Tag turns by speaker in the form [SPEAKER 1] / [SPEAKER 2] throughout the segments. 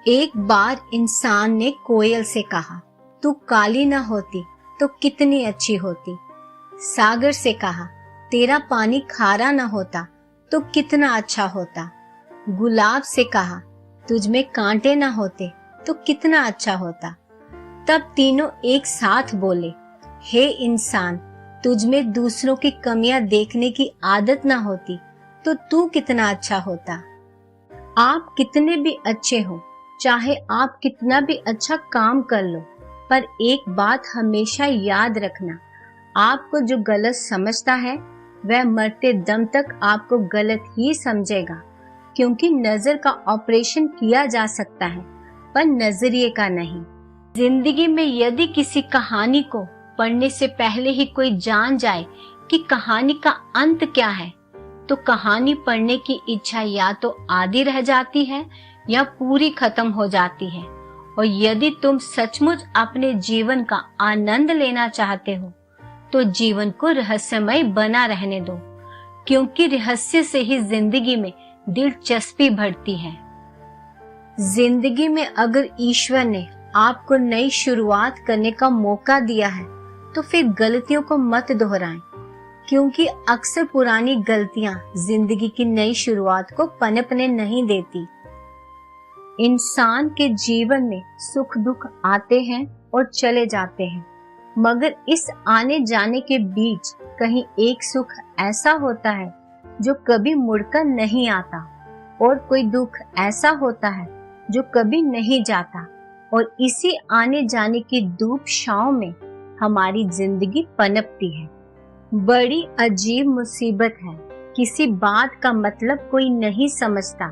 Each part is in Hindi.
[SPEAKER 1] एक बार इंसान ने कोयल से कहा, तू काली न होती तो कितनी अच्छी होती। सागर से कहा, तेरा पानी खारा न होता तो कितना अच्छा होता। गुलाब से कहा, तुझ में कांटे न होते तो कितना अच्छा होता। तब तीनों एक साथ बोले, हे इंसान, तुझ में दूसरों की कमियां देखने की आदत न होती तो तू कितना अच्छा होता। आप कितने भी अच्छे हो, चाहे आप कितना भी अच्छा काम कर लो, पर एक बात हमेशा याद रखना, आपको जो गलत समझता है वह मरते दम तक आपको गलत ही समझेगा, क्योंकि नजर का ऑपरेशन किया जा सकता है पर नजरिए का नहीं। जिंदगी में यदि किसी कहानी को पढ़ने से पहले ही कोई जान जाए कि कहानी का अंत क्या है, तो कहानी पढ़ने की इच्छा या तो आधी रह जाती है या पूरी खत्म हो जाती है। और यदि तुम सचमुच अपने जीवन का आनंद लेना चाहते हो तो जीवन को रहस्यमय बना रहने दो, क्योंकि रहस्य से ही जिंदगी में दिलचस्पी बढ़ती है। जिंदगी में अगर ईश्वर ने आपको नई शुरुआत करने का मौका दिया है तो फिर गलतियों को मत दोहराएं, क्योंकि अक्सर पुरानी गलतियां जिंदगी की नई शुरुआत को पनपने नहीं देती। इंसान के जीवन में सुख दुख आते हैं और चले जाते हैं, मगर इस आने जाने के बीच कहीं एक सुख ऐसा होता है जो कभी मुड़कर नहीं आता, और कोई दुख ऐसा होता है जो कभी नहीं जाता। और इसी आने जाने की धूप छांव में हमारी जिंदगी पनपती है। बड़ी अजीब मुसीबत है, किसी बात का मतलब कोई नहीं समझता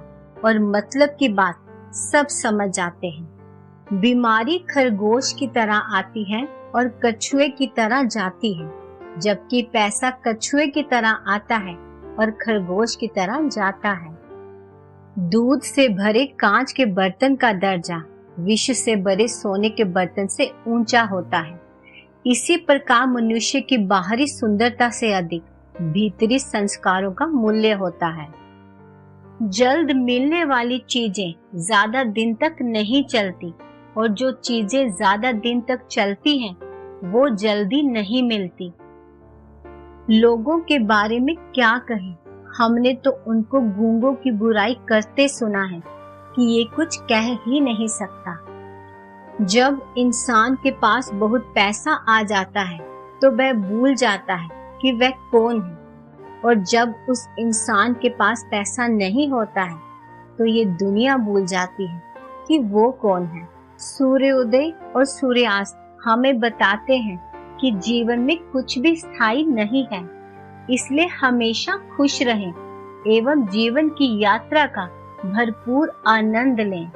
[SPEAKER 1] और मतलब की बात सब समझ जाते हैं। बीमारी खरगोश की तरह आती है और कछुए की तरह जाती है, जबकि पैसा कछुए की तरह आता है और खरगोश की तरह जाता है। दूध से भरे कांच के बर्तन का दर्जा विष से भरे सोने के बर्तन से ऊंचा होता है। इसी प्रकार मनुष्य की बाहरी सुंदरता से अधिक भीतरी संस्कारों का मूल्य होता है। जल्द मिलने वाली चीजें ज्यादा दिन तक नहीं चलती, और जो चीजें ज्यादा दिन तक चलती हैं वो जल्दी नहीं मिलती। लोगों के बारे में क्या कहें, हमने तो उनको गूंगों की बुराई करते सुना है कि ये कुछ कह ही नहीं सकता। जब इंसान के पास बहुत पैसा आ जाता है तो वह भूल जाता है कि वह कौन है, और जब उस इंसान के पास पैसा नहीं होता है तो ये दुनिया भूल जाती है कि वो कौन है। सूर्योदय और सूर्यास्त हमें बताते हैं कि जीवन में कुछ भी स्थायी नहीं है, इसलिए हमेशा खुश रहें एवं जीवन की यात्रा का भरपूर आनंद लें।